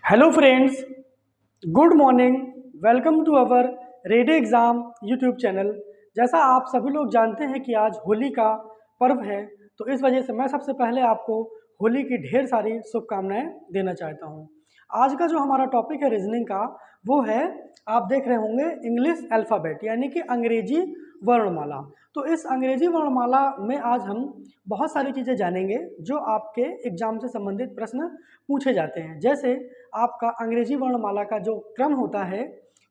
Hello friends, good morning. Welcome to our ready exam YouTube channel. जैसा आप सभी लोग जानते हैं कि आज होली का पर्व है, तो इस वजह से मैं सबसे पहले आपको होली की ढेर सारी शुभकामनाएं देना चाहता हूं। आज का जो हमारा टॉपिक है रीजनिंग का, वो है, आप देख रहे होंगे, इंग्लिश अल्फ़ाबेट यानी कि अंग्रेजी वर्णमाला। तो इस अंग्रेजी वर्णमाला में आज हम बहुत सारी चीज़ें जानेंगे जो आपके एग्जाम से संबंधित प्रश्न पूछे जाते हैं। जैसे आपका अंग्रेजी वर्णमाला का जो क्रम होता है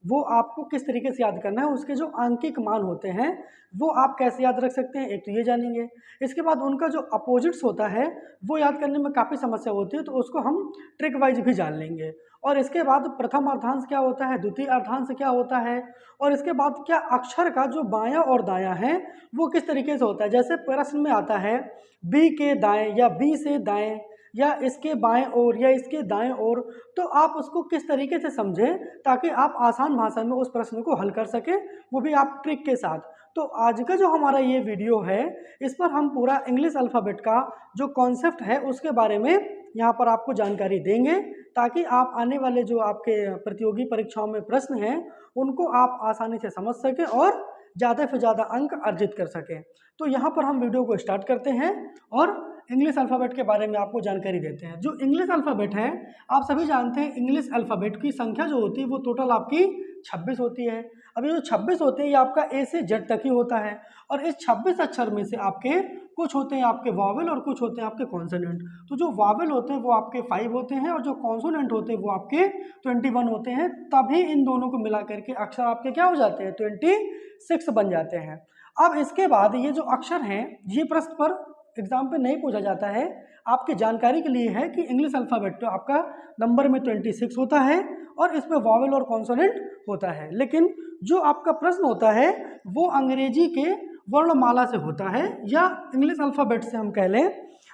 वो आपको किस तरीके से याद करना है, उसके जो आंकिक मान होते हैं वो आप कैसे याद रख सकते हैं, एक तो ये जानेंगे। इसके बाद उनका जो अपोजिट्स होता है वो याद करने में काफ़ी समस्या होती है, तो उसको हम ट्रिक वाइज भी जान लेंगे। और इसके बाद प्रथम अर्थांश क्या होता है, द्वितीय अर्थांश क्या होता है, और इसके बाद क्या अक्षर का जो बायां और दायां है वो किस तरीके से होता है। जैसे प्रश्न में आता है बी के दाएं या बी से दाएं या इसके बाएं ओर या इसके दाएं ओर, तो आप उसको किस तरीके से समझें ताकि आप आसान भाषा में उस प्रश्न को हल कर सकें, वो भी आप ट्रिक के साथ। तो आज का जो हमारा ये वीडियो है, इस पर हम पूरा इंग्लिश अल्फ़ाबेट का जो कॉन्सेप्ट है उसके बारे में यहाँ पर आपको जानकारी देंगे, ताकि आप आने वाले जो आपके प्रतियोगी परीक्षाओं में प्रश्न हैं उनको आप आसानी से समझ सकें और ज़्यादा से ज़्यादा अंक अर्जित कर सकें। तो यहाँ पर हम वीडियो को स्टार्ट करते हैं और इंग्लिश अल्फ़ाबेट के बारे में आपको जानकारी देते हैं। जो इंग्लिश अल्फ़ाबेट है, आप सभी जानते हैं इंग्लिश अल्फ़ाबेट की संख्या जो होती है वो टोटल आपकी 26 होती है। अब ये जो 26 होते हैं ये आपका ए से जेड तक ही होता है, और इस 26 अक्षर में से आपके कुछ होते हैं आपके वावेल और कुछ होते हैं आपके कॉन्सोनेंट। तो जो वावेल होते हैं वो आपके 5 होते हैं और जो कॉन्सोनेंट होते हैं वो आपके 21 होते हैं। तभी इन दोनों को मिला करके अक्षर आपके क्या हो जाते हैं, 26 बन जाते हैं। अब इसके बाद ये जो अक्षर हैं, ये प्रश्न पर एग्जाम पे नहीं पूछा जाता है, आपकी जानकारी के लिए है कि इंग्लिश अल्फ़ाबेट तो आपका नंबर में 26 होता है और इसमें वॉवेल और कॉन्सोनेंट होता है। लेकिन जो आपका प्रश्न होता है वो अंग्रेजी के वर्णमाला से होता है, या इंग्लिश अल्फ़ाबेट से हम कह लें।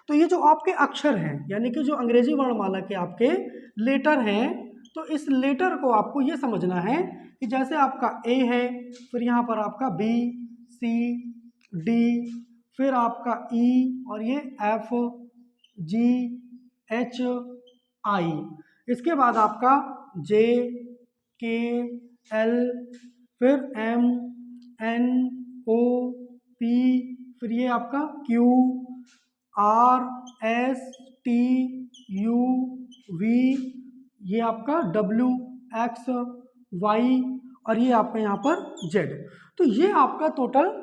तो ये जो आपके अक्षर हैं यानी कि जो अंग्रेजी वर्णमाला के आपके लेटर हैं, तो इस लेटर को आपको ये समझना है कि जैसे आपका ए है, फिर यहाँ पर आपका बी, सी, डी, फिर आपका ई, और ये एफ, जी, एच, आई, इसके बाद आपका जे, के, एल, फिर एम, एन, ओ, पी, फिर ये आपका Q, R, S, T, U, V, ये आपका डब्ल्यू, एक्स, वाई, और ये आपका यहाँ पर जेड। तो ये आपका टोटल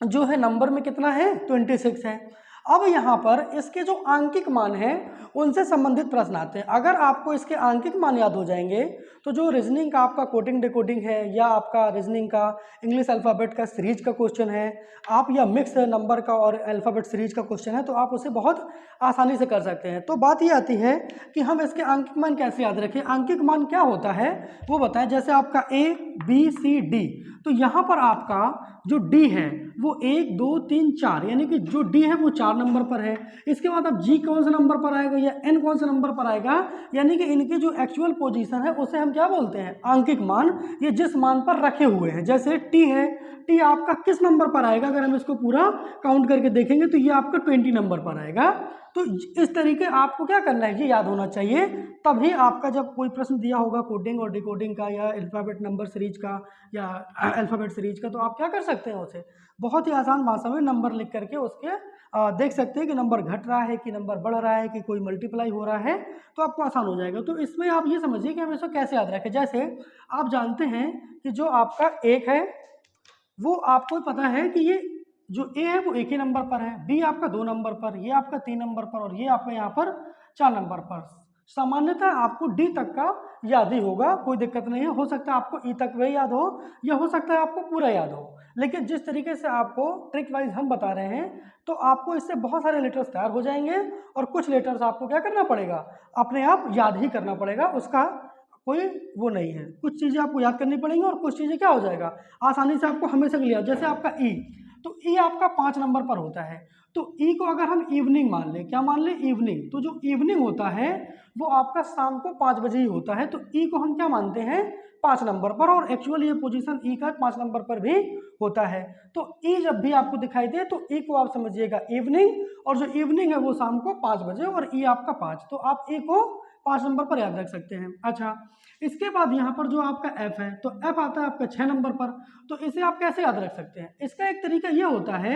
जो है नंबर में कितना है, 26 है। अब यहाँ पर इसके जो आंकिक मान हैं उनसे संबंधित प्रश्न आते हैं। अगर आपको इसके आंकिक मान याद हो जाएंगे तो जो रीजनिंग का आपका कोडिंग डिकोडिंग है, या आपका रीजनिंग का इंग्लिश अल्फ़ाबेट का सीरीज का क्वेश्चन है, आप या मिक्स नंबर का और अल्फ़ाबेट सीरीज का क्वेश्चन है, तो आप उसे बहुत आसानी से कर सकते हैं। तो बात ये आती है कि हम इसके आंकिक मान कैसे याद रखें। आंकिक मान क्या होता है वो बताएं। जैसे आपका ए, बी, सी, डी, तो यहाँ पर आपका जो डी है वो 1 2 3 4, यानी कि जो डी है वो 4 नंबर पर है। इसके बाद अब जी कौन सा नंबर पर आएगा या एन कौन सा नंबर पर आएगा, यानी कि इनकी जो एक्चुअल पोजीशन है उसे हम क्या बोलते हैं, आंकिक मान। ये जिस मान पर रखे हुए हैं, जैसे टी है, टी आपका किस नंबर पर आएगा, अगर हम इसको पूरा काउंट करके देखेंगे तो ये आपका 20 नंबर पर आएगा। तो इस तरीके आपको क्या करना है, ये याद होना चाहिए। तभी आपका जब कोई प्रश्न दिया होगा कोडिंग और डिकोडिंग का या अल्फ़ाबेट नंबर सीरीज का या अल्फ़ाबेट सीरीज का, तो आप क्या कर सकते हैं, उसे बहुत ही आसान भाषा में नंबर लिख करके उसके देख सकते हैं कि नंबर घट रहा है कि नंबर बढ़ रहा है कि कोई मल्टीप्लाई हो रहा है, तो आपको आसान हो जाएगा। तो इसमें आप ये समझिए कि हम इसको कैसे याद रखें। जैसे आप जानते हैं कि जो आपका 1 है वो आपको पता है कि ये जो ए है वो 1 ही नंबर पर है, बी आपका 2 नंबर पर, ये आपका 3 नंबर पर, और ये आपका यहाँ पर 4 नंबर पर। सामान्यतः आपको डी तक का याद ही होगा, कोई दिक्कत नहीं है। हो सकता है आपको ई तक वही याद हो, या हो सकता है आपको पूरा याद हो। लेकिन जिस तरीके से आपको ट्रिक वाइज हम बता रहे हैं, तो आपको इससे बहुत सारे लेटर्स तैयार हो जाएंगे, और कुछ लेटर्स आपको क्या करना पड़ेगा, अपने आप याद ही करना पड़ेगा। उसका कोई वो नहीं है, कुछ चीज़ें आपको याद करनी पड़ेंगी और कुछ चीज़ें क्या हो जाएगा, आसानी से आपको हमेशा के लिए याद। जैसे आपका ई, तो ई आपका 5 नंबर पर होता है, तो ई को अगर हम इवनिंग मान लें, क्या मान लें, इवनिंग, तो जो इवनिंग होता है वो आपका शाम को 5 बजे ही होता है, तो ई को हम क्या मानते हैं, 5 नंबर पर। और एक्चुअली ये पोजीशन ई का 5 नंबर पर भी होता है। तो ई जब भी आपको दिखाई दे तो ई को आप समझिएगा इवनिंग, और जो इवनिंग है वो शाम को 5 बजे, और ई आपका 5, तो आप ई को 5 नंबर पर याद रख सकते हैं। अच्छा, इसके बाद यहाँ पर जो आपका एफ है, तो एफ आता है आपका 6 नंबर पर। तो इसे आप कैसे याद रख सकते हैं? इसका एक तरीका ये होता है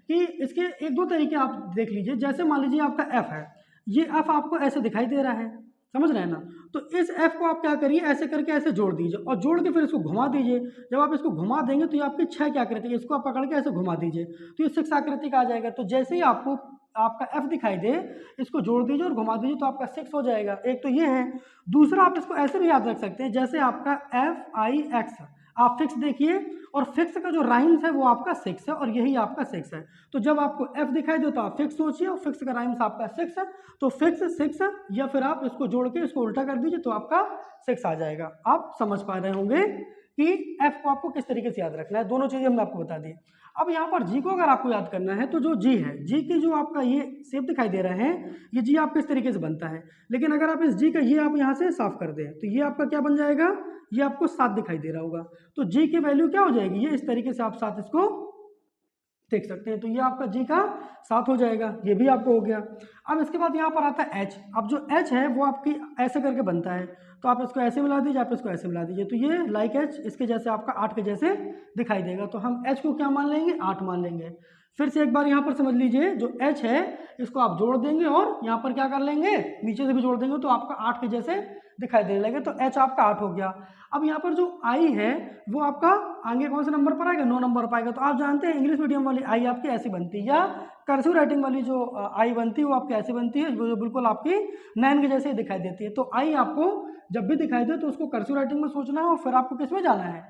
कि इसके एक दो तरीके आप देख लीजिए। जैसे मान लीजिए आपका एफ है, ये एफ आपको ऐसे दिखाई दे रहा है, समझ रहे हैं ना? तो इस एफ को आप क्या करिए, ऐसे करके ऐसे जोड़ दीजिए, और जोड़ के फिर इसको घुमा दीजिए। जब आप इसको घुमा देंगे तो ये आपकी 6 की आकृति है, इसको आप पकड़ के ऐसे घुमा दीजिए तो ये 6 आकृति का आ जाएगा। तो जैसे ही आपको आपका एफ दिखाई दे, इसको जोड़ दीजिए और घुमा दीजिए तो आपका 6 हो जाएगा। एक तो ये है। दूसरा, आप इसको ऐसे भी याद रख सकते हैं, जैसे आपका एफ आई एक्स, आप फिक्स देखिए, और फिक्स का जो राइम्स है वो आपका 6 है, और यही आपका 6 है। तो जब आपको एफ दिखाई दे तो आप फिक्स सोचिए, और फिक्स का राइम्स आपका 6 है, तो फिक्स 6 है, या फिर आप इसको जोड़ के इसको उल्टा कर दीजिए तो आपका 6 आ जाएगा। आप समझ पा रहे होंगे कि एफ को आपको किस तरीके से याद रखना है। दोनों चीजें हमने आपको बता दी। अब यहाँ पर जी को अगर आपको याद करना है, तो जो जी है, जी की जो आपका ये शेप दिखाई दे रहे हैं, ये जी आप किस तरीके से बनता है। लेकिन अगर आप इस जी का ये आप यहाँ से साफ कर दें तो ये आपका क्या बन जाएगा, ये आपको 7 दिखाई दे रहा होगा। तो जी की वैल्यू क्या हो जाएगी, ये इस तरीके से आप 7 इसको देख सकते हैं। तो ये आपका जी का 7 हो जाएगा, ये भी आपको हो गया। अब इसके बाद यहाँ पर आता है एच। अब जो एच है वो आपकी ऐसे करके बनता है, तो आप इसको ऐसे मिला दीजिए, आप इसको ऐसे मिला दीजिए, तो ये लाइक एच इसके जैसे आपका 8 के जैसे दिखाई देगा। तो हम एच को क्या मान लेंगे, 8 मान लेंगे। फिर से एक बार यहाँ पर समझ लीजिए, जो एच है इसको आप जोड़ देंगे और यहाँ पर क्या कर लेंगे, नीचे से भी जोड़ देंगे, तो आपका 8 के जैसे दिखाई देने लगे, तो एच आपका 8 हो गया। अब यहाँ पर जो आई है वो आपका आगे कौन से नंबर पर आएगा, 9 नंबर पर आएगा। तो आप जानते हैं इंग्लिश मीडियम वाली आई आपकी ऐसी बनती है, या कर्सिव राइटिंग वाली जो आई बनती है वो आपकी ऐसी बनती है, जो बिल्कुल आपकी 9 के जैसे ही दिखाई देती है। तो आई आपको जब भी दिखाई दे तो उसको कर्सिव राइटिंग में सोचना है, और फिर आपको किस में जाना है,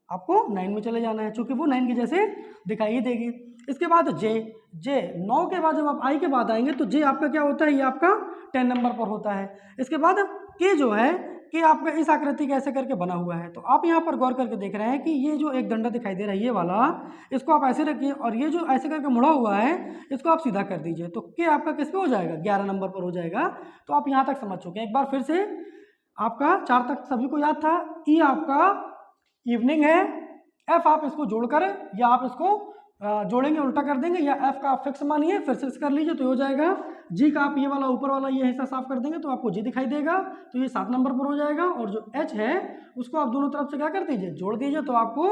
आपको 9 में चले जाना है, क्योंकि वो 9 के जैसे दिखाई देगी। इसके बाद जे, जे 9 के बाद जब आप आई के बाद आएंगे तो जे आपका क्या होता है, ये आपका 10 नंबर पर होता है। इसके बाद के जो है, कि आपका इस आकृति के ऐसे करके बना हुआ है। तो आप यहाँ पर गौर करके देख रहे हैं कि ये जो एक डंडा दिखाई दे रहा है ये वाला, इसको आप ऐसे रखिए, और ये जो ऐसे करके मुड़ा हुआ है इसको आप सीधा कर दीजिए, तो के आपका किस पे हो जाएगा, 11 नंबर पर हो जाएगा। तो आप यहाँ तक समझ चुके हैं। एक बार फिर से आपका 4 तक सभी को याद था। ई आपका इवनिंग है, एफ आप इसको जोड़कर, या आप इसको जोड़ेंगे उल्टा कर देंगे, या एफ का आप फिक्स मानिए, फिर फिक्स कर लीजिए तो हो जाएगा। जी का आप ये वाला ऊपर वाला ये हिस्सा साफ कर देंगे तो आपको जी दिखाई देगा, तो ये 7 नंबर पर हो जाएगा। और जो एच है उसको आप दोनों तरफ से क्या कर दीजिए, जोड़ दीजिए, तो आपको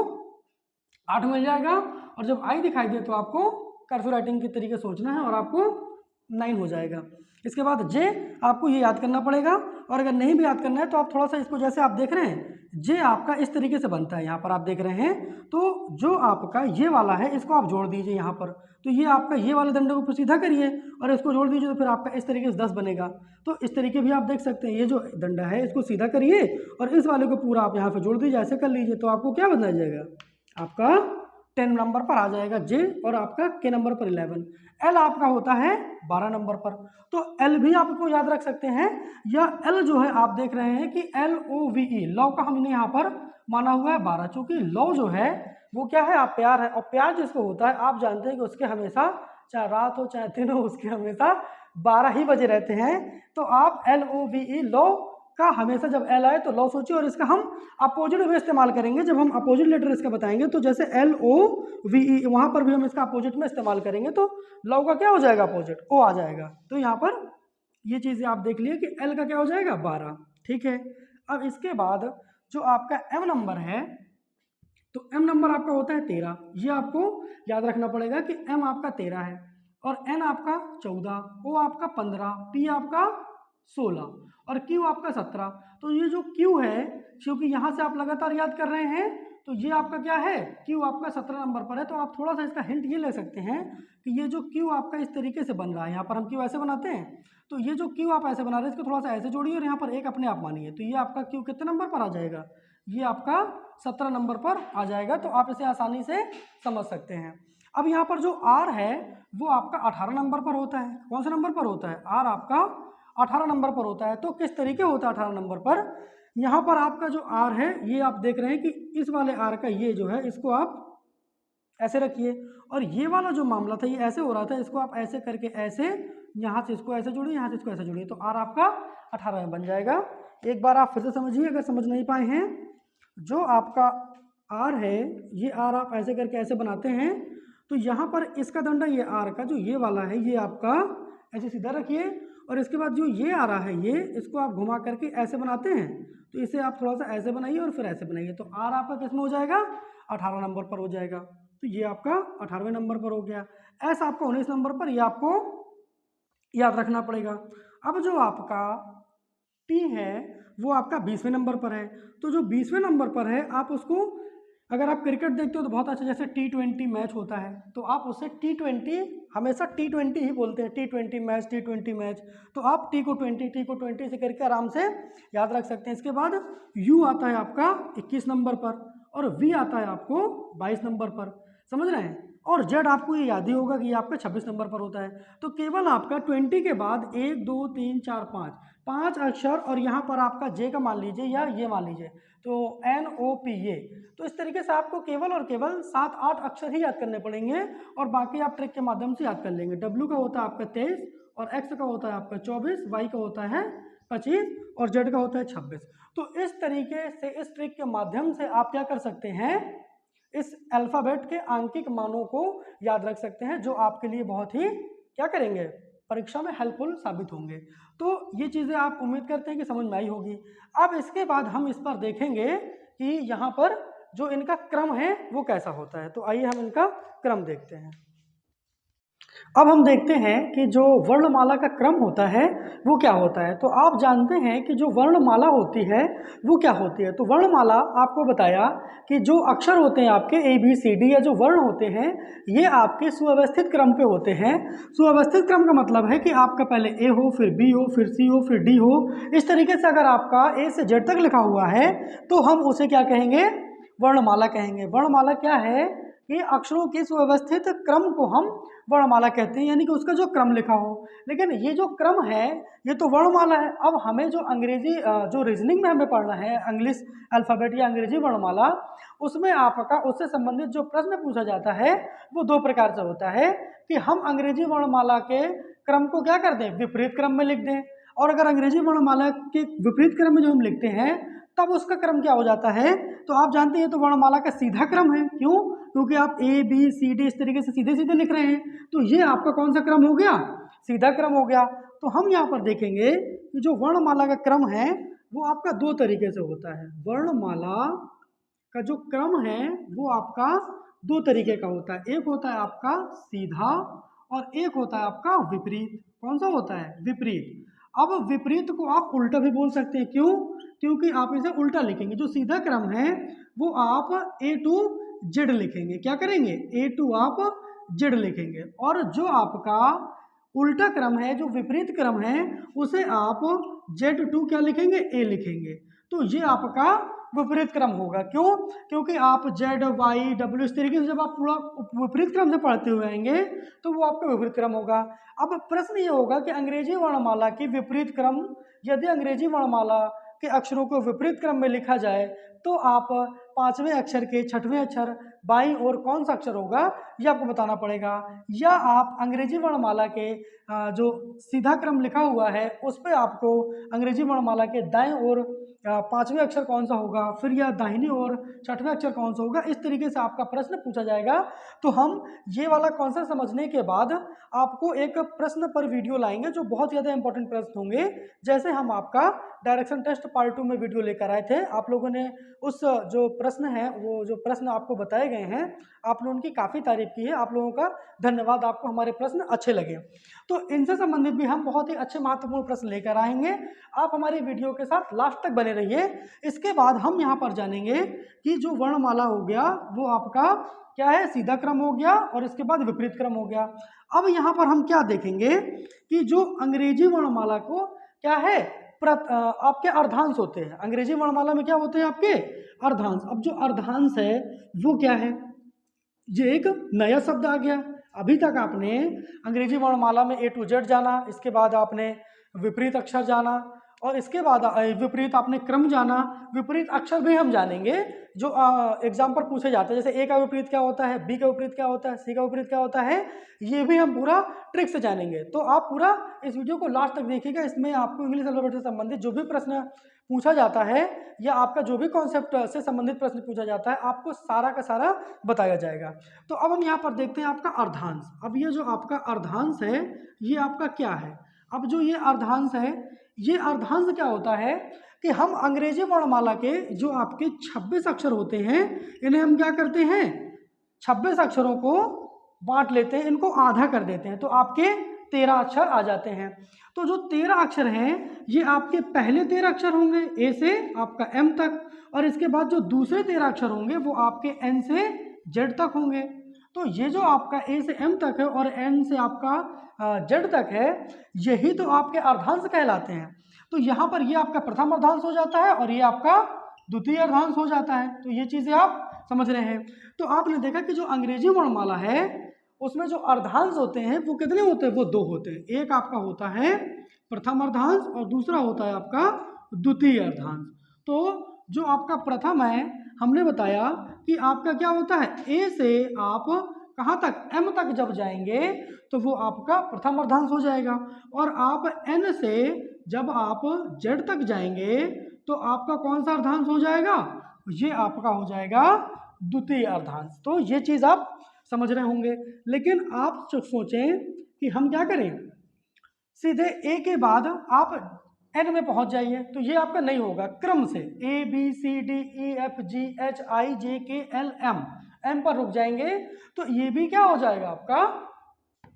8 मिल जाएगा। और जब आई दिखाई दे तो आपको कर्सिव राइटिंग के तरीके सोचना है, और आपको 9 हो जाएगा। इसके बाद जे आपको ये याद करना पड़ेगा, और अगर नहीं भी याद करना है तो आप थोड़ा सा इसको, जैसे आप देख रहे हैं जे आपका इस तरीके से बनता है, यहाँ पर आप देख रहे हैं, तो जो आपका ये वाला है इसको आप जोड़ दीजिए यहाँ पर, तो ये आपका ये वाले डंडे को सीधा करिए और इसको जोड़ दीजिए, तो फिर आपका इस तरीके से 10 बनेगा। तो इस तरीके भी आप देख सकते हैं, ये जो डंडा है इसको सीधा करिए और इस वाले को पूरा आप यहाँ पर जोड़ दीजिए, ऐसे कर लीजिए, तो आपको क्या बन जाएगा, आपका 10 नंबर पर आ जाएगा जे, और आपका के नंबर पर 11। एल आपका होता है 12 नंबर पर, तो एल भी आपको याद रख सकते हैं। या एल जो है आप देख रहे हैं कि LOVE, लव का हमने यहाँ पर माना हुआ है 12, चूंकि लव जो है वो क्या है, आप प्यार है, और प्यार जिसको होता है आप जानते हैं कि उसके हमेशा, चाहे रात हो चाहे दिन हो, उसके हमेशा 12 ही बजे रहते हैं। तो आप LOVE, लव का हमेशा जब एल आए तो लव सोचिए, और इसका हम अपोजिट में इस्तेमाल करेंगे जब हम अपोजिट लेटर इसका बताएंगे। तो जैसे LOVE वहां पर भी हम इसका अपोजिट में इस्तेमाल करेंगे, तो लव का क्या हो जाएगा, अपोजिट ओ आ जाएगा। तो यहाँ पर ये चीजें आप देख लिए कि एल का क्या हो जाएगा, 12, ठीक है। अब इसके बाद जो आपका एम नंबर है, तो एम नंबर आपका होता है 13, ये आपको याद रखना पड़ेगा कि एम आपका 13 है, और एन आपका 14, ओ आपका 15, पी आपका 16, और क्यू आपका 17। तो ये जो क्यू है, क्योंकि यहाँ से आप लगातार याद कर रहे हैं, तो ये आपका क्या है, क्यू आपका 17 नंबर पर है। तो आप थोड़ा सा इसका हिंट ये ले सकते हैं कि ये जो क्यू आपका इस तरीके से बन रहा है, यहाँ पर हम क्यू ऐसे बनाते हैं, तो ये जो क्यू आप ऐसे बना रहे हैं इसको थोड़ा सा ऐसे जोड़िए, और यहाँ पर एक अपने आप मानिए, तो ये आपका क्यू कितने नंबर पर आ जाएगा, ये आपका 17 नंबर पर आ जाएगा। तो आप इसे आसानी से समझ सकते हैं। अब यहाँ पर जो आर है वो आपका 18 नंबर पर होता है। कौन से नंबर पर होता है, आर आपका 18 नंबर पर होता है। तो किस तरीके होता है 18 नंबर पर, यहाँ पर आपका जो आर है ये आप देख रहे हैं कि इस वाले आर का ये जो है इसको आप ऐसे रखिए, और ये वाला जो मामला था ये ऐसे हो रहा था, इसको आप ऐसे करके ऐसे यहाँ से इसको ऐसे जोड़िए, यहाँ से इसको ऐसे जोड़िए, तो आर आपका 18 में बन जाएगा। एक बार आप फिर से समझिए अगर समझ नहीं पाए हैं। जो आपका आर है, ये आर आप ऐसे करके ऐसे बनाते हैं, तो यहाँ पर इसका डंडा ये आर का जो ये वाला है ये आपका ऐसे सीधा रखिए, और इसके बाद जो ये आ रहा है ये इसको आप घुमा करके ऐसे बनाते हैं, तो इसे आप थोड़ा सा ऐसे बनाइए और फिर ऐसे बनाइए, तो आर आपका किस में हो जाएगा, 18 नंबर पर हो जाएगा। तो ये आपका 18वें नंबर पर हो गया। ऐसा आपका 19 नंबर पर, ये आपको याद रखना पड़ेगा। अब जो आपका टी है वो आपका 20वें नंबर पर है, तो जो 20वें नंबर पर है आप उसको, अगर आप क्रिकेट देखते हो तो बहुत अच्छा, जैसे T20 मैच होता है तो आप उसे T20, हमेशा T20 ही बोलते हैं, T20 मैच, T20 मैच, तो आप टी को 20 से करके आराम से याद रख सकते हैं। इसके बाद U आता है आपका 21 नंबर पर, और V आता है आपको 22 नंबर पर, समझ रहे हैं, और Z आपको ये याद ही होगा कि ये आपका 26 नंबर पर होता है। तो केवल आपका 20 के बाद 1 2 3 4 5 अक्षर, और यहाँ पर आपका J का मान लीजिए या ये मान लीजिए, तो NOP ये, तो इस तरीके से आपको केवल और केवल 7-8 अक्षर ही याद करने पड़ेंगे, और बाकी आप ट्रिक के माध्यम से याद कर लेंगे। W का होता है आपका 23, और X का होता है आपका 24, Y का होता है 25, और Z का होता है 26। तो इस तरीके से इस ट्रिक के माध्यम से आप क्या कर सकते हैं, इस अल्फ़ाबेट के आंकिक मानों को याद रख सकते हैं, जो आपके लिए बहुत ही क्या करेंगे, परीक्षा में हेल्पफुल साबित होंगे। तो ये चीज़ें आप उम्मीद करते हैं कि समझ में आई होगी। अब इसके बाद हम इस पर देखेंगे कि यहाँ पर जो इनका क्रम है वो कैसा होता है। तो आइए हम इनका क्रम देखते हैं। अब हम देखते हैं कि जो वर्णमाला का क्रम होता है वो क्या होता है। तो आप जानते हैं कि जो वर्णमाला होती है वो क्या होती है। तो वर्णमाला आपको बताया कि जो अक्षर होते हैं आपके ABCD या जो वर्ण होते हैं ये आपके सुव्यवस्थित क्रम पे होते हैं। सुव्यवस्थित क्रम का मतलब है कि आपका पहले A हो, फिर B हो, फिर C हो, फिर D हो। इस तरीके से अगर आपका A से Z तक लिखा हुआ है तो हम उसे क्या कहेंगे, वर्णमाला कहेंगे। वर्णमाला क्या है कि अक्षरों के सुव्यवस्थित क्रम को हम वर्णमाला कहते हैं, यानी कि उसका जो क्रम लिखा हो। लेकिन ये जो क्रम है ये तो वर्णमाला है। अब हमें जो अंग्रेजी जो रीजनिंग में हमें पढ़ना है, इंग्लिश अल्फ़ाबेट या अंग्रेजी वर्णमाला, उसमें आपका उससे संबंधित जो प्रश्न पूछा जाता है वो दो प्रकार से होता है कि हम अंग्रेजी वर्णमाला के क्रम को क्या कर दें, विपरीत क्रम में लिख दें, और अगर अंग्रेजी वर्णमाला के विपरीत क्रम में जो हम लिखते हैं तब उसका क्रम क्या हो जाता है। तो आप जानते हैं तो वर्णमाला का सीधा क्रम है, क्यों, क्योंकि आप ABCD इस तरीके से सीधे सीधे लिख रहे हैं, तो ये आपका कौन सा क्रम हो गया, सीधा क्रम हो गया। तो हम यहाँ पर देखेंगे कि जो वर्णमाला का क्रम है वो आपका दो तरीके से होता है। वर्णमाला का जो क्रम है वो आपका दो तरीके का होता है, एक होता है आपका सीधा और एक होता है आपका विपरीत। कौन सा होता है, विपरीत। अब विपरीत को आप उल्टा भी बोल सकते हैं, क्यों, क्योंकि आप इसे उल्टा लिखेंगे। जो सीधा क्रम है वो आप A to Z लिखेंगे, क्या करेंगे, A to आप Z लिखेंगे, और जो आपका उल्टा क्रम है, जो विपरीत क्रम है, उसे आप Z to क्या लिखेंगे, A लिखेंगे। तो ये आपका विपरीत क्रम होगा, क्यों, क्योंकि आप Z Y W इस तरीके से जब आप पूरा विपरीत क्रम से पढ़ते हुए आएंगे तो वो आपका विपरीत क्रम होगा। अब प्रश्न ये होगा कि अंग्रेजी वर्णमाला की विपरीत क्रम, यदि अंग्रेजी वर्णमाला के अक्षरों को विपरीत क्रम में लिखा जाए तो आप 5वें अक्षर के 6वें अक्षर बाईं ओर कौन सा अक्षर होगा ये आपको बताना पड़ेगा, या आप अंग्रेजी वर्णमाला के जो सीधा क्रम लिखा हुआ है उस पर आपको अंग्रेजी वर्णमाला के दाएं ओर 5वें अक्षर कौन सा होगा, फिर या दाहिनी ओर 6वें अक्षर कौन सा होगा, इस तरीके से आपका प्रश्न पूछा जाएगा। तो हम ये वाला कॉन्सेप्ट समझने के बाद आपको एक प्रश्न पर वीडियो लाएंगे जो बहुत ज़्यादा इंपॉर्टेंट प्रश्न होंगे। जैसे हम आपका डायरेक्शन टेस्ट पार्ट 2 में वीडियो लेकर आए थे, आप लोगों ने उस जो प्रश्न है, वो जो प्रश्न आपको बताए गए हैं, आप लोगों की काफ़ी तारीफ की है, आप लोगों का धन्यवाद, आपको हमारे प्रश्न अच्छे लगे। तो इनसे संबंधित भी हम बहुत ही अच्छे महत्वपूर्ण प्रश्न लेकर आएंगे। आप हमारी वीडियो के साथ लास्ट तक बने रहिए। इसके बाद हम यहाँ पर जानेंगे कि जो वर्णमाला हो गया वो आपका क्या है, सीधा क्रम हो गया, और इसके बाद विपरीत क्रम हो गया। अब यहाँ पर हम क्या देखेंगे कि जो अंग्रेजी वर्णमाला को क्या है, आपके अर्धांश होते हैं। अंग्रेजी वर्णमाला में क्या होते हैं, आपके अर्धांश। अब जो अर्धांश है वो क्या है, ये एक नया शब्द आ गया। अभी तक आपने अंग्रेजी वर्णमाला में A to Z जाना, इसके बाद आपने विपरीत अक्षर जाना, और इसके बाद विपरीत आपने क्रम जाना, विपरीत अक्षर भी हम जानेंगे जो एग्जाम पर पूछे जाते हैं। जैसे ए का विपरीत क्या होता है, बी का विपरीत क्या होता है, सी का विपरीत क्या होता है, ये भी हम पूरा ट्रिक से जानेंगे। तो आप पूरा इस वीडियो को लास्ट तक देखिएगा। इसमें आपको इंग्लिश अल्फाबेट से संबंधित जो भी प्रश्न पूछा जाता है या आपका जो भी कॉन्सेप्ट से संबंधित प्रश्न पूछा जाता है, आपको सारा का सारा बताया जाएगा। तो अब हम यहाँ पर देखते हैं आपका अर्धांश। अब ये जो आपका अर्धांश है ये आपका क्या है। अब जो ये अर्धांश है, ये अर्धांश क्या होता है कि हम अंग्रेजी वर्णमाला के जो आपके 26 अक्षर होते हैं, इन्हें हम क्या करते हैं, 26 अक्षरों को बांट लेते हैं, इनको आधा कर देते हैं, तो आपके 13 अक्षर आ जाते हैं। तो जो 13 अक्षर हैं ये आपके पहले 13 अक्षर होंगे ए से आपका एम तक, और इसके बाद जो दूसरे 13 अक्षर होंगे वो आपके एन से जेड तक होंगे। तो ये जो आपका ए से एम तक है और एन से आपका जेड तक है, यही तो आपके अर्धांश कहलाते हैं। तो यहाँ पर ये आपका प्रथम अर्धांश हो जाता है और ये आपका द्वितीय अर्धांश हो जाता है। तो ये चीज़ें आप समझ रहे हैं। तो आपने देखा कि जो अंग्रेजी वर्णमाला है उसमें जो अर्धांश होते हैं वो कितने होते हैं, वो 2 होते हैं। एक आपका होता है प्रथम अर्धांश और दूसरा होता है आपका द्वितीय अर्धांश। तो जो आपका प्रथम है, हमने बताया कि आपका क्या होता है, ए से आप कहाँ तक, एम तक जब जाएंगे तो वो आपका प्रथम अर्धांश हो जाएगा, और आप एन से जब आप जेड तक जाएंगे तो आपका कौन सा अर्धांश हो जाएगा, ये आपका हो जाएगा द्वितीय अर्धांश। तो ये चीज़ आप समझ रहे होंगे। लेकिन आप सोचें कि हम क्या करें, सीधे ए के बाद आप एन में पहुंच जाइए, तो ये आपका नहीं होगा। क्रम से A B C D E F G H I J K L M, M पर रुक जाएंगे तो ये भी क्या हो जाएगा आपका,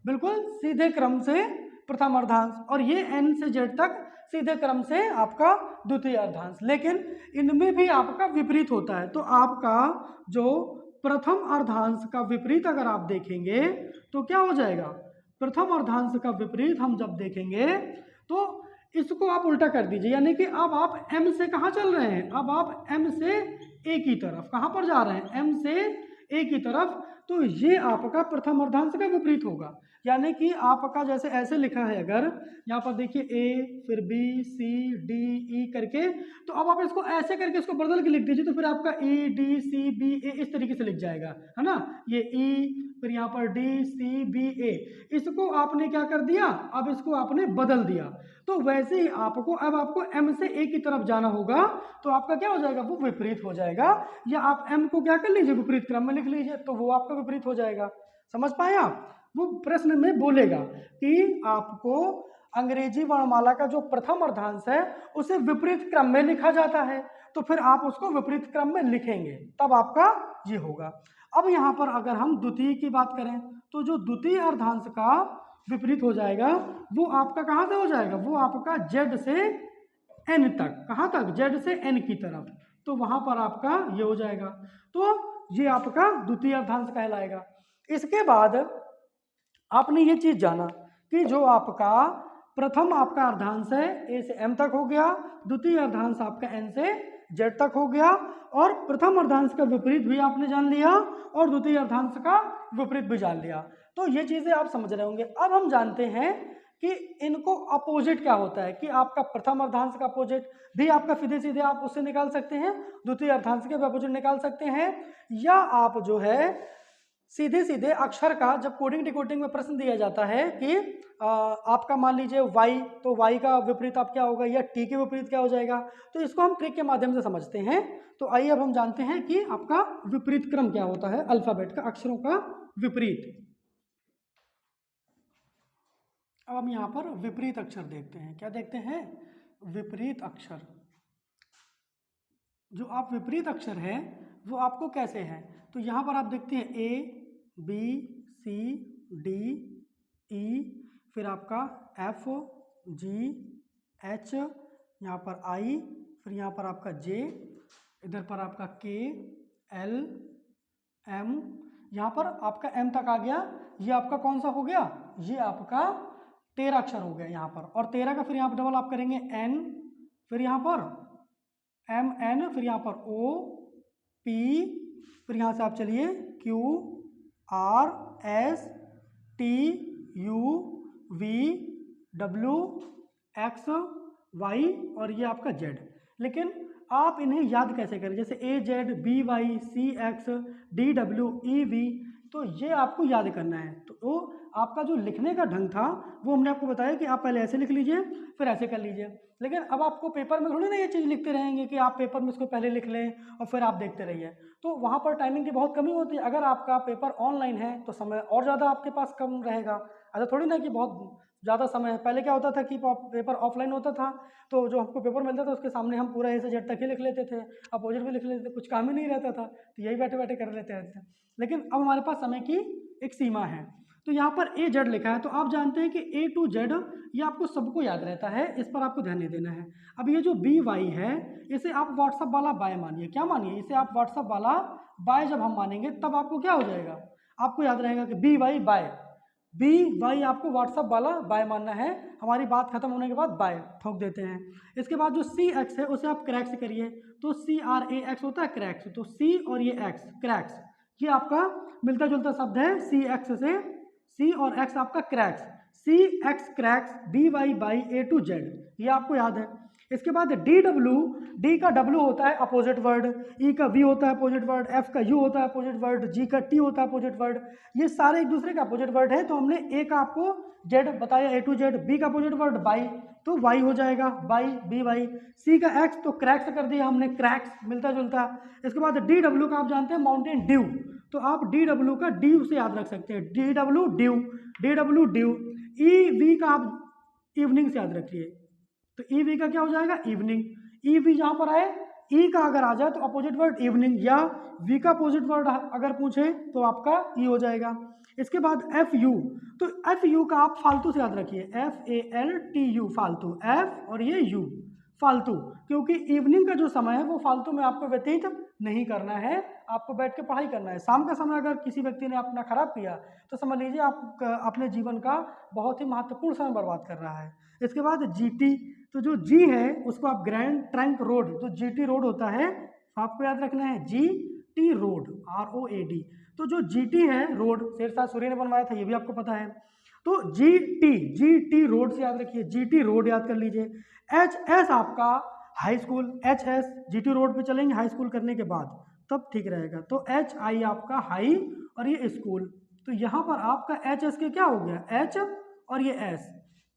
बिल्कुल सीधे क्रम से प्रथम अर्धांश, और ये एन से जेड तक सीधे क्रम से आपका द्वितीय अर्धांश। लेकिन इनमें भी आपका विपरीत होता है। तो आपका जो प्रथम अर्धांश का विपरीत अगर आप देखेंगे तो क्या हो जाएगा, प्रथम अर्धांश का विपरीत हम जब देखेंगे तो इसको आप उल्टा कर दीजिए, यानी कि अब आप एम से कहाँ चल रहे हैं, अब आप एम से ए की तरफ कहाँ पर जा रहे हैं, एम से ए की तरफ। तो ये आपका प्रथम अर्धांश का विपरीत होगा। यानी कि आपका जैसे ऐसे लिखा है, अगर यहाँ पर देखिए ए फिर बी सी डी ई करके, तो अब आप इसको ऐसे करके इसको बदल के लिख दीजिए, तो फिर आपका ई डी सी बी ए इस तरीके से लिख जाएगा, है ना। ये ई फिर यहाँ पर डी सी बी ए, इसको आपने क्या कर दिया, अब इसको आपने बदल दिया। तो वैसे ही आपको अब आपको एम से ए की तरफ जाना होगा, तो आपका क्या हो जाएगा, वो विपरीत हो जाएगा। या आप एम को क्या कर लीजिए, विपरीत क्रम में लिख लीजिए, तो वो आपका विपरीत हो जाएगा। समझ पाए आप। वो प्रश्न में बोलेगा कि आपको अंग्रेजी वर्णमाला का जो प्रथम अर्धांश है उसे विपरीत क्रम में लिखा जाता है, तो फिर आप उसको विपरीत क्रम में लिखेंगे, तब आपका ये होगा। अब यहाँ पर अगर हम द्वितीय की बात करें तो जो द्वितीय अर्धांश का विपरीत हो जाएगा वो आपका कहाँ से हो जाएगा, वो आपका जेड से एन तक, कहाँ तक, जेड से एन की तरफ, तो वहाँ पर आपका ये हो जाएगा। तो ये आपका द्वितीय अर्धांश कहलाएगा। इसके बाद आपने ये चीज़ जाना कि जो आपका प्रथम आपका अर्धांश है ए से एम तक हो गया, द्वितीय अर्धांश आपका एन से जेड तक हो गया, और प्रथम अर्धांश का विपरीत भी आपने जान लिया और द्वितीय अर्धांश का विपरीत भी जान लिया। तो ये चीज़ें आप समझ रहे होंगे। अब हम जानते हैं कि इनको अपोजिट क्या होता है, कि आपका प्रथम अर्धांश का अपोजिट भी आपका सीधे सीधे आप उससे निकाल सकते हैं, द्वितीय अर्धांश के अपोजिट निकाल सकते हैं, या आप जो है सीधे सीधे अक्षर का, जब कोडिंग डिकोडिंग में प्रश्न दिया जाता है कि आपका मान लीजिए y, तो y का विपरीत आप क्या होगा, या t के विपरीत क्या हो जाएगा, तो इसको हम ट्रिक के माध्यम से समझते हैं। तो आइए अब हम जानते हैं कि आपका विपरीत क्रम क्या होता है, अल्फाबेट का, अक्षरों का विपरीत। अब हम यहाँ पर विपरीत अक्षर देखते हैं। क्या देखते हैं, विपरीत अक्षर। जो आप विपरीत अक्षर है वो आपको कैसे है, तो यहाँ पर आप देखते हैं ए बी सी डी ई, फिर आपका एफ जी एच, यहाँ पर आई, फिर यहाँ पर आपका जे, इधर पर आपका के एल एम, यहाँ पर आपका एम तक आ गया। ये आपका कौन सा हो गया, ये आपका 13 अक्षर हो गया यहाँ पर, और 13 का फिर यहाँ पर डबल आप करेंगे एन, फिर यहाँ पर एम एन, फिर यहाँ पर ओ पी, फिर यहाँ से आप चलिए Q R S T U V W X Y और ये आपका जेड। लेकिन आप इन्हें याद कैसे करें, जैसे A Z, B Y, C X, D W, E V, तो ये आपको याद करना है। तो वो आपका जो लिखने का ढंग था वो हमने आपको बताया कि आप पहले ऐसे लिख लीजिए फिर ऐसे कर लीजिए। लेकिन अब आपको पेपर में थोड़ी ना ये चीज़ लिखते रहेंगे कि आप पेपर में इसको पहले लिख लें और फिर आप देखते रहिए, तो वहाँ पर टाइमिंग की बहुत कमी होती है। अगर आपका पेपर ऑनलाइन है तो समय और ज़्यादा आपके पास कम रहेगा। ऐसा थोड़ी ना कि बहुत ज़्यादा समय है। पहले क्या होता था कि पेपर ऑफलाइन होता था तो जो हमको पेपर मिलता था उसके सामने हम पूरा ए से जेड तक ही लिख लेते थे, अपोजिट भी लिख लेते थे, कुछ काम ही नहीं रहता था, तो यही बैठे बैठे कर लेते थे। लेकिन अब हमारे पास समय की एक सीमा है। तो यहाँ पर ए जेड लिखा है तो आप जानते हैं कि ए टू जेड ये आपको सबको याद रहता है, इस पर आपको ध्यान नहीं देना है। अब ये जो बी वाई है इसे आप व्हाट्सअप वाला बाय मानिए। क्या मानिए? इसे आप व्हाट्सअप वाला बाय जब हम मानेंगे तब आपको क्या हो जाएगा, आपको याद रहेगा कि B Y by, B Y आपको व्हाट्सअप वाला बाय मानना है। हमारी बात खत्म होने के बाद बाय ठोक देते हैं। इसके बाद जो सी एक्स है उसे आप क्रैक्स करिए, तो सी आर ए एक्स होता है क्रैक्स, तो सी और ये एक्स क्रैक्स, ये आपका मिलता जुलता शब्द है सी एक्स से, सी और एक्स आपका cracks, C X cracks B Y by A to Z, ये आपको याद है। इसके बाद डी डब्ल्यू, डी का डब्ल्यू होता है अपोजिट वर्ड, ई का वी होता है अपोजिट वर्ड, एफ का यू होता है अपोजिट वर्ड, जी का टी होता है अपोजिट वर्ड, ये सारे एक दूसरे का अपोजिट वर्ड है। तो हमने ए का आपको जेड बताया ए टू जेड, बी का अपोजिट वर्ड बाई तो वाई हो जाएगा बाई बी वाई, सी का एक्स तो क्रैक्स कर दिया हमने क्रैक्स मिलता जुलता। इसके बाद डी डब्ल्यू का आप जानते हैं माउंटेन ड्यू, तो आप डी डब्ल्यू का ड्यू से याद रख सकते हैं, D W due, D W due. E V का आप इवनिंग से याद रखिए, तो ई वी का क्या हो जाएगा इवनिंग, ई वी जहां पर आए ई का अगर आ जाए तो अपोजिट वर्ड इवनिंग, या वी का अपोजिट वर्ड अगर पूछे तो आपका ई हो जाएगा। इसके बाद एफ यू, तो एफ यू का आप फालतू से याद रखिए, F A L T U फालतू, एफ और ये यू फालतू, क्योंकि इवनिंग का जो समय है वो फालतू में आपको व्यतीत नहीं करना है, आपको बैठ के पढ़ाई करना है। शाम का समय अगर किसी व्यक्ति ने अपना खराब किया तो समझ लीजिए आप अपने जीवन का बहुत ही महत्वपूर्ण समय बर्बाद कर रहा है। इसके बाद जीटी, तो जो जी है उसको आप ग्रैंड ट्रंक रोड, तो जीटी रोड होता है आपको याद रखना है G T road, R O A D. तो जो जीटी है रोड शेरशाह सूरी ने बनवाया था, ये भी आपको पता है। तो जी टी रोड से याद रखिए, जी टी रोड याद कर लीजिए। एच एस आपका high school, H S G T road पे चलेंगे हाई स्कूल करने के बाद तब ठीक रहेगा। तो एच आई आपका हाई और ये स्कूल, तो यहाँ पर आपका एच एस के क्या हो गया एच और ये एस,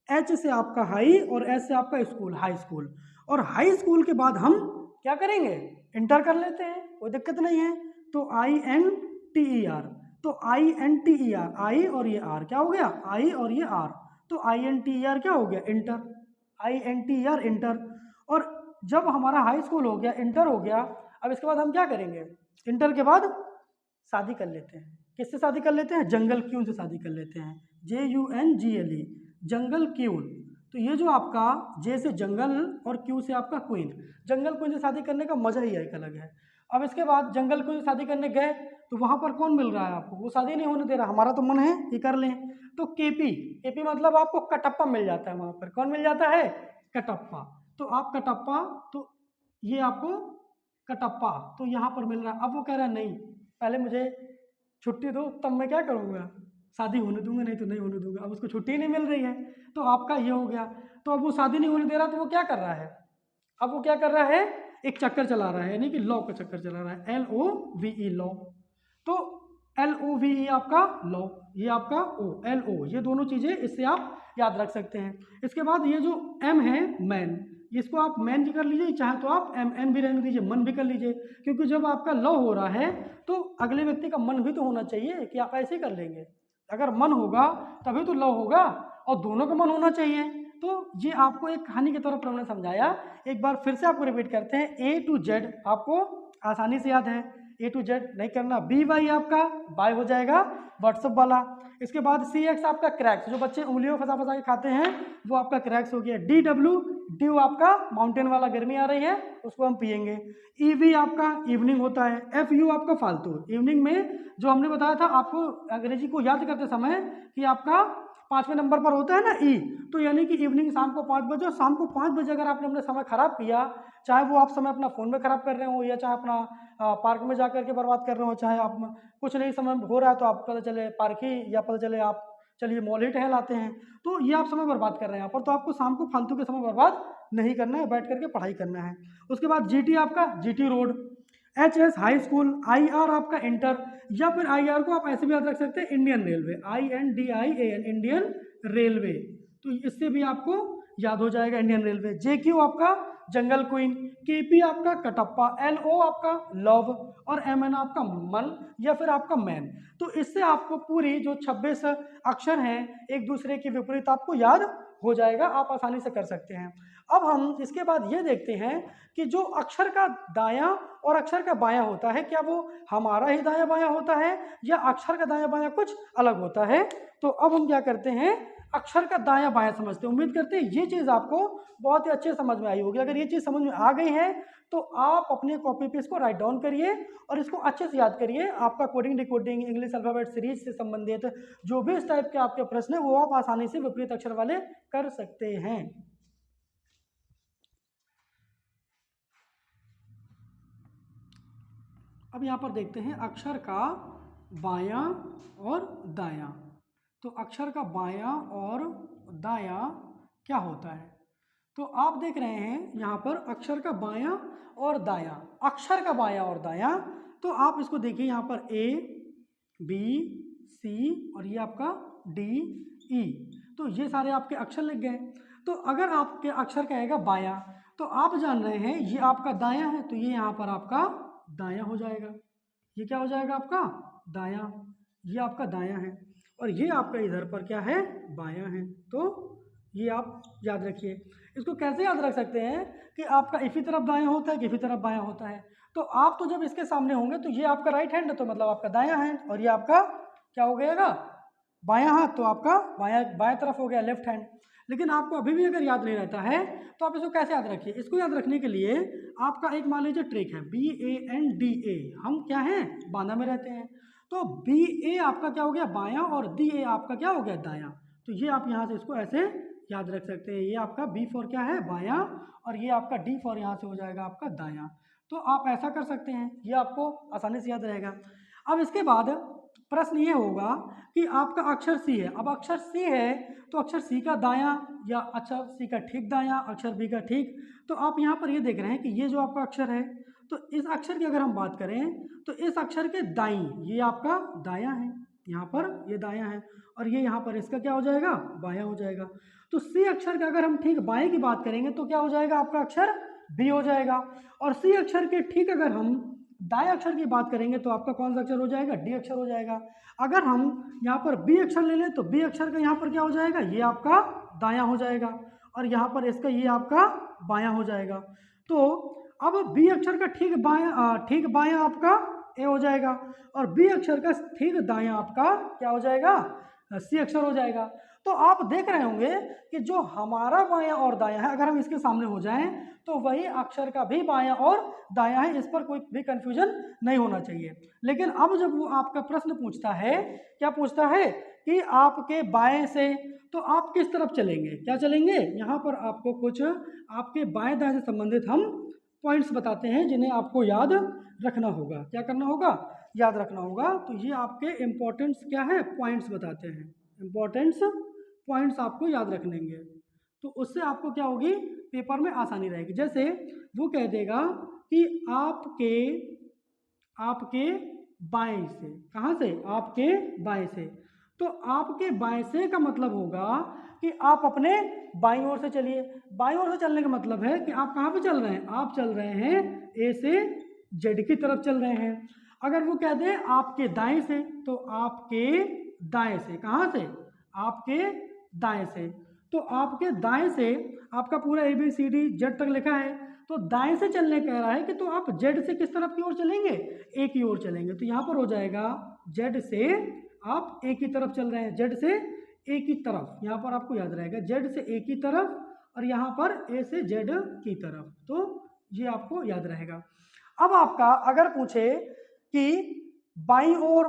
एच से आपका हाई और एस से आपका स्कूल हाई स्कूल। और हाई स्कूल के बाद हम क्या करेंगे इंटर कर लेते हैं, कोई दिक्कत नहीं है। तो I N T E R, तो I N T E R, I और ये आर क्या हो गया आई और ये आर, तो I N T E R क्या हो गया inter, I N T E R inter. और जब हमारा हाई स्कूल हो गया इंटर हो गया, अब इसके बाद हम क्या करेंगे, इंटर के बाद शादी कर लेते हैं। किससे शादी कर लेते हैं, जंगल क्यून से शादी कर लेते हैं, J U N G L E, जंगल क्यून। तो ये जो आपका जे से जंगल और क्यू से आपका क्वीन, जंगल क्वीन से शादी करने का मजा ही एक अलग है। अब इसके बाद जंगल क्वीन से शादी करने गए तो वहां पर कौन मिल रहा है आपको, वो शादी नहीं होने दे रहा, हमारा तो मन है ये कर लें। तो केपी, केपी मतलब आपको कटप्पा मिल जाता है, वहां पर कौन मिल जाता है कटप्पा, तो आप कटप्पा, तो ये आपको कटप्पा तो यहाँ पर मिल रहा है। अब वो कह रहा है नहीं पहले मुझे छुट्टी दो तब मैं क्या करूँगा, शादी होने दूंगा नहीं तो नहीं होने दूंगा। अब उसको छुट्टी नहीं मिल रही है तो आपका ये हो गया। तो अब वो शादी नहीं होने दे रहा तो वो क्या कर रहा है, अब वो क्या कर रहा है एक चक्कर चला रहा है, यानी कि लॉ का चक्कर चला रहा है, L O V E law. तो एल ओ वी ई आपका लॉ, ये आपका ओ एल ओ, ये दोनों चीज़ें इससे आप याद रख सकते हैं। इसके बाद ये जो एम है मैन, इसको आप मैन भी कर लीजिए, चाहे तो आप एम एन भी रहने दीजिए, मन भी कर लीजिए, क्योंकि जब आपका लॉ हो रहा है तो अगले व्यक्ति का मन भी तो होना चाहिए कि आप ऐसे कर लेंगे। अगर मन होगा तभी तो लॉ होगा, और दोनों का मन होना चाहिए। तो ये आपको एक कहानी की तरह हमने समझाया, एक बार फिर से आपको रिपीट करते हैं। ए टू जेड आपको आसानी से याद है, ए टू जेड नहीं करना, बी वाई आपका बाय हो जाएगा व्हाट्सअप वाला। इसके बाद सी एक्स आपका क्रैक्स, जो बच्चे उंगलियों फंसा फंसा के खाते हैं वो आपका क्रैक्स हो गया। डी डब्ल्यू, ड्यू आपका माउंटेन वाला, गर्मी आ रही है उसको हम पियेंगे। ई वी आपका इवनिंग होता है। एफ यू आपका फालतू, इवनिंग में जो हमने बताया था आपको अंग्रेजी को याद करते समय कि आपका 5वें नंबर पर होता है ना ई, तो यानी कि इवनिंग शाम को 5 बजे, और शाम को 5 बजे अगर आपने अपना समय खराब किया, चाहे वो आप समय अपना फ़ोन में खराब कर रहे हो या चाहे अपना पार्क में जा करके बर्बाद कर रहे हो, चाहे आप कुछ नहीं समय हो रहा है तो आप पता चले पार्क ही, या पता चले आप चलिए मॉल ही टहल आते हैं, तो ये आप समय बर्बाद कर रहे हैं यहाँ पर। तो आपको शाम को फालतू के समय बर्बाद नहीं करना है, बैठ करके पढ़ाई करना है। उसके बाद GT आपका GT road, HS high school, IR आपका इंटर, या फिर IR को आप ऐसे भी याद रख सकते हैं Indian railway, INDIAN Indian railway, तो इससे भी आपको याद हो जाएगा इंडियन रेलवे। JQ आपका जंगल क्वीन, KP आपका कटप्पा, LO आपका लव, और MN आपका मन या फिर आपका मैन। तो इससे आपको पूरी जो 26 अक्षर हैं एक दूसरे के विपरीत आपको याद हो जाएगा, आप आसानी से कर सकते हैं। अब हम इसके बाद ये देखते हैं कि जो अक्षर का दायां और अक्षर का बायां होता है, क्या वो हमारा ही दायां बायां होता है या अक्षर का दायां बायां कुछ अलग होता है। तो अब हम क्या करते हैं, अक्षर का दायां बायां समझते हैं। उम्मीद करते हैं ये चीज़ आपको बहुत ही अच्छे समझ में आई होगी। अगर ये चीज़ समझ में आ गई है तो आप अपने कॉपी पे इसको राइट डाउन करिए और इसको अच्छे से याद करिए। आपका coding decoding English alphabet series से संबंधित जो भी इस टाइप के आपके प्रश्न है वो आप आसानी से विपरीत अक्षर वाले कर सकते हैं। अब यहाँ पर देखते हैं अक्षर का बायां और दायां। तो अक्षर का बायां और दायां क्या होता है, तो आप देख रहे हैं यहाँ पर अक्षर का बायां और दायां, अक्षर का बायां और दायां। तो आप इसको देखिए यहाँ पर A B C और ये आपका D E, तो ये सारे आपके अक्षर लिख गए। तो अगर आपके अक्षर का आएगा बायां तो आप जान रहे हैं ये आपका दायां है, तो ये यहाँ पर आपका दायां हो जाएगा। ये क्या हो जाएगा आपका दायां, ये आपका दायां है, और ये आपका इधर पर क्या है बायां है। तो ये आप याद रखिए। इसको कैसे याद रख सकते हैं कि आपका इसी तरफ दायां होता है कि इसी तरफ बायां होता है। तो आप तो जब इसके सामने होंगे तो ये आपका राइट हैंड है, तो मतलब आपका दायां हैंड, और ये आपका क्या हो गएगा बायां हाथ, तो आपका बायां तरफ हो गया लेफ्ट हैंड। लेकिन आपको अभी भी अगर याद नहीं रहता है तो आप इसको कैसे याद रखिए। इसको याद रखने के लिए आपका एक मान लीजिए ट्रिक है BANDA, हम क्या हैं बांदा में रहते हैं, तो BA आपका क्या हो गया बायां और DA आपका क्या हो गया दायां। तो ये आप यहाँ से इसको ऐसे याद रख सकते हैं। ये आपका B फॉर क्या है बायां और ये आपका D फॉर यहाँ से हो जाएगा आपका दायां। तो आप ऐसा कर सकते हैं, ये आपको आसानी से याद रहेगा। अब इसके बाद प्रश्न ये होगा कि आपका अक्षर सी है। अब अक्षर सी है तो अक्षर सी का दायां या अक्षर सी का ठीक दायां, अक्षर बी का ठीक। तो आप यहाँ पर ये देख रहे हैं कि ये जो आपका अक्षर है, तो इस अक्षर की अगर हम बात करें तो इस अक्षर के दाईं ये आपका दायां है, यहाँ पर ये दायां है, और ये यहाँ पर इसका क्या हो जाएगा बायां हो जाएगा। तो सी अक्षर का अगर हम ठीक बाएं की बात करेंगे तो क्या हो जाएगा आपका अक्षर बी हो जाएगा, और सी अक्षर के ठीक अगर हम दाएं अक्षर की बात करेंगे तो आपका कौन सा अक्षर हो जाएगा डी अक्षर हो जाएगा। अगर हम यहाँ पर बी अक्षर ले लें तो बी अक्षर का यहाँ पर क्या हो जाएगा ये आपका दायां हो जाएगा, और यहाँ पर इसका ये आपका बायां हो जाएगा। तो अब बी अक्षर का ठीक बायां आपका ए हो जाएगा, और बी अक्षर का ठीक दायां आपका क्या हो जाएगा सी अक्षर हो जाएगा। तो आप देख रहे होंगे कि जो हमारा बायां और दायां है अगर हम इसके सामने हो जाएं तो वही अक्षर का भी बायां और दायां है, इस पर कोई भी कंफ्यूजन नहीं होना चाहिए। लेकिन अब जब वो आपका प्रश्न पूछता है, क्या पूछता है कि आपके बाएं से, तो आप किस तरफ चलेंगे, क्या चलेंगे, यहाँ पर आपको कुछ आपके बाएं दाएं से संबंधित हम पॉइंट्स बताते हैं जिन्हें आपको याद रखना होगा। क्या करना होगा याद रखना होगा। तो ये आपके इम्पोर्टेंट्स क्या है पॉइंट्स बताते हैं, इम्पोर्टेंट्स पॉइंट्स आपको याद रखनेंगे, तो उससे आपको क्या होगी पेपर में आसानी रहेगी। जैसे वो कह देगा कि आपके बाएं से, कहाँ से आपके बाएं से, तो आपके बाएं से का मतलब होगा कि आप अपने बाईं ओर से चलिए। बाईं ओर से चलने का मतलब है कि आप कहाँ पे चल रहे हैं, आप चल रहे हैं ए से जेड की तरफ चल रहे हैं। अगर वो कह दे आपके दाएं से तो आपके दाएं से, कहाँ से आपके दाएं से, तो आपके दाएं से आपका पूरा ABCD जेड तक लिखा है, तो दाएं से चलने कह रहा है कि तो आप जेड से किस तरफ की ओर चलेंगे ए की ओर चलेंगे। तो यहाँ पर हो जाएगा जेड से आप ए की तरफ चल रहे हैं, जेड से ए की तरफ, यहाँ पर आपको याद रहेगा जेड से ए की तरफ और यहाँ पर ए से जेड की तरफ, तो ये आपको याद रहेगा। अब आपका अगर पूछे कि बाईं ओर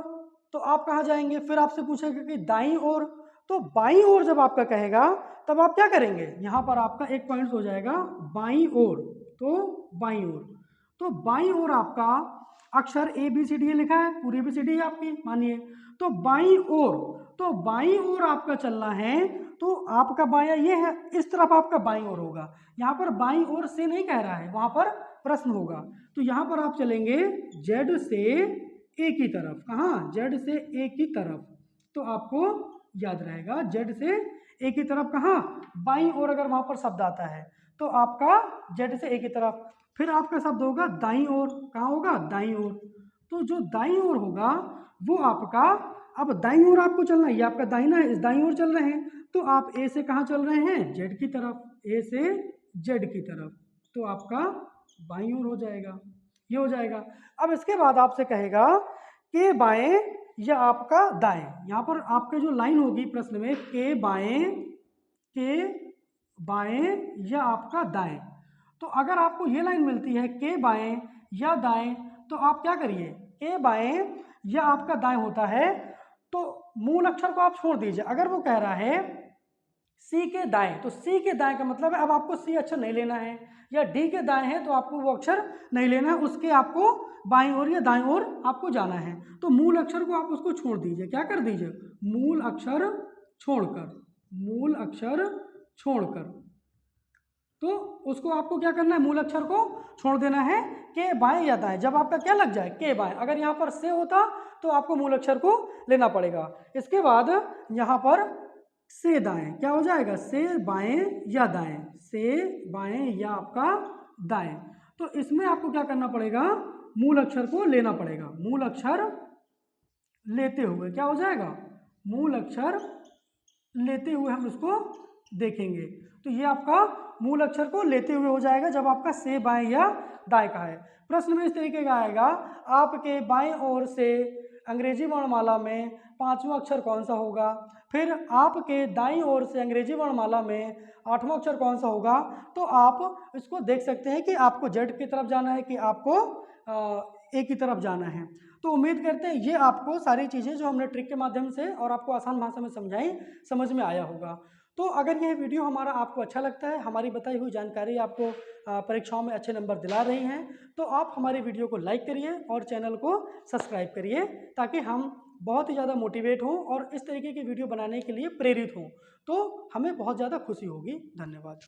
तो आप कहाँ जाएंगे, फिर आपसे पूछेगा कि दाईं ओर, तो बाईं ओर जब आपका कहेगा तब आप क्या करेंगे, यहाँ पर आपका एक पॉइंट हो जाएगा बाईं ओर, तो बाईं ओर, तो बाईं ओर आपका अक्षर ABCD लिखा है, पूरी ABCD है आपकी मानिए, तो बाईं ओर, तो बाईं ओर आपका चलना है तो आपका बायां ये है, इस तरफ आपका बाईं ओर होगा। यहाँ पर बाईं ओर से नहीं कह रहा है, वहाँ पर प्रश्न होगा। तो यहाँ पर आप चलेंगे जेड से ए की तरफ। कहाँ? जेड से ए की तरफ। तो आपको याद रहेगा जेड से ए की तरफ कहाँ? बाईं ओर अगर वहाँ पर शब्द आता है तो आपका जेड से ए की तरफ। फिर आपका शब्द होगा दाईं ओर। कहाँ होगा? दाईं ओर। तो जो दाईं ओर होगा वो आपका, अब दाईं ओर आपको चलना है, ये आपका दाहिना है, इस दाईं ओर चल रहे हैं तो आप ए से कहाँ चल रहे हैं? जेड की तरफ। ए से जेड की तरफ, तो आपका बाईं ओर हो जाएगा, ये हो जाएगा। अब इसके बाद आपसे कहेगा के बाएं या आपका दाएं। यहाँ पर आपके जो लाइन होगी प्रश्न में, के बाएं या आपका दाएं। तो अगर आपको ये लाइन मिलती है के बाएं या दाएं, तो आप क्या करिए, के बाएं या आपका दाएं होता है तो मूल अक्षर को आप छोड़ दीजिए। अगर वो कह रहा है सी के दाएं, तो सी के दाएं का मतलब है अब आपको सी अक्षर नहीं लेना है, या डी के दाएं है तो आपको वो अक्षर नहीं लेना है, उसके आपको बाईं ओर या दाईं ओर आपको जाना है। तो मूल अक्षर को आप उसको छोड़ दीजिए। क्या कर दीजिए? मूल अक्षर छोड़कर। तो उसको आपको क्या करना है? मूल अक्षर को छोड़ देना है। के बाएं या दाएं, जब आपका क्या लग जाए? के बाएं। अगर यहाँ पर से होता तो आपको मूल अक्षर को लेना पड़ेगा। इसके बाद यहाँ पर से दाएं, क्या हो जाएगा? से बाएं या दाएं, से बाएं या आपका दाएं। तो इसमें आपको क्या करना पड़ेगा? मूल अक्षर को लेना पड़ेगा। मूल अक्षर लेते हुए क्या हो जाएगा? मूल अक्षर लेते हुए हम इसको देखेंगे। तो ये आपका मूल अक्षर को लेते हुए हो जाएगा जब आपका से बाएं या दाएं का है। प्रश्न में इस तरीके का आएगा, आपके बाएं ओर से अंग्रेजी वर्णमाला में पांचवा अक्षर कौन सा होगा? फिर आपके दाईं ओर से अंग्रेजी वर्णमाला में आठवां अक्षर कौन सा होगा? तो आप इसको देख सकते हैं कि आपको जेड की तरफ जाना है कि आपको ए की तरफ जाना है। तो उम्मीद करते हैं ये आपको सारी चीज़ें जो हमने ट्रिक के माध्यम से और आपको आसान भाषा में समझाई, समझ में आया होगा। तो अगर यह वीडियो हमारा आपको अच्छा लगता है, हमारी बताई हुई जानकारी आपको परीक्षाओं में अच्छे नंबर दिला रही हैं, तो आप हमारी वीडियो को लाइक करिए और चैनल को सब्सक्राइब करिए, ताकि हम बहुत ही ज़्यादा मोटिवेट हों और इस तरीके की वीडियो बनाने के लिए प्रेरित हों। तो हमें बहुत ज़्यादा खुशी होगी। धन्यवाद।